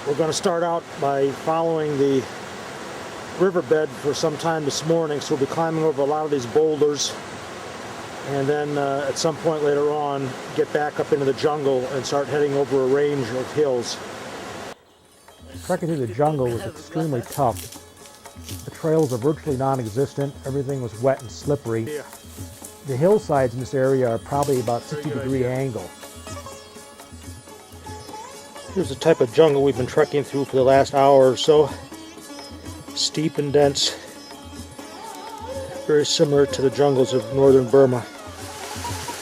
We're going to start out by following the riverbed for some time this morning, so we'll be climbing over a lot of these boulders, and then at some point later on get back up into the jungle and start heading over a range of hills. Trekking through the jungle was extremely tough. The trails are virtually non-existent. Everything was wet and slippery. The hillsides in this area are probably about 60-degree angle. Here's the type of jungle we've been trekking through for the last hour or so. Steep and dense. Very similar to the jungles of northern Burma.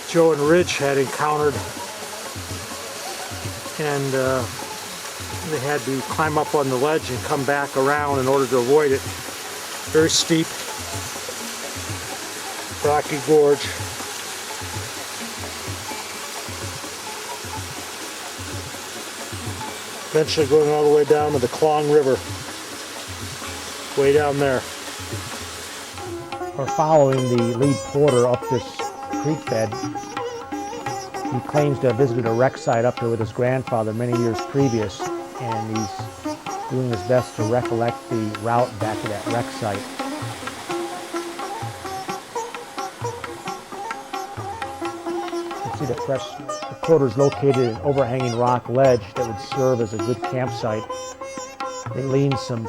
Joe and Rich had encountered, and they had to climb up on the ledge and come back around in order to avoid it. Very steep, rocky gorge. Eventually going all the way down to the Klong River, way down there. We're following the lead porter up this creek bed. He claims to have visited a wreck site up there with his grandfather many years previous, and he's doing his best to recollect the route back to that wreck site. You can see the porter's located an overhanging rock ledge that would serve as a good campsite. They lean some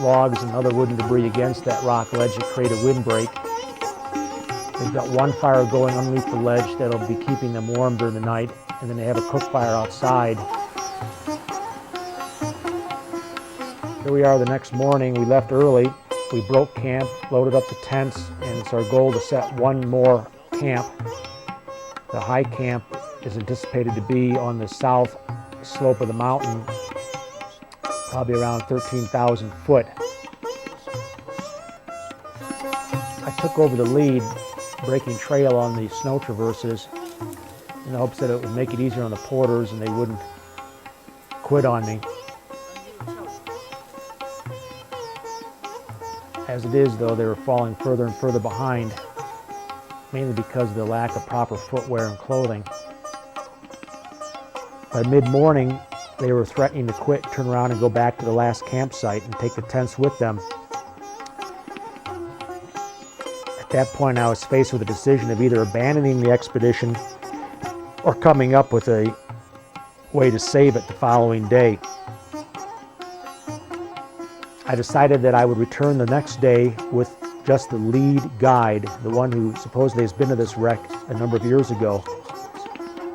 logs and other wooden debris against that rock ledge to create a windbreak. They've got one fire going underneath the ledge that'll be keeping them warm during the night, and then they have a cook fire outside. Here we are the next morning. We left early. We broke camp, loaded up the tents, and it's our goal to set one more camp. The high camp is anticipated to be on the south slope of the mountain, probably around 13,000 foot. I took over the lead, breaking trail on the snow traverses in the hopes that it would make it easier on the porters and they wouldn't quit on me. As it is, though, they were falling further and further behind, mainly because of the lack of proper footwear and clothing. By mid-morning, they were threatening to quit, turn around and go back to the last campsite and take the tents with them. At that point, I was faced with a decision of either abandoning the expedition or coming up with a way to save it the following day. I decided that I would return the next day with just the lead guide, the one who supposedly has been to this wreck a number of years ago.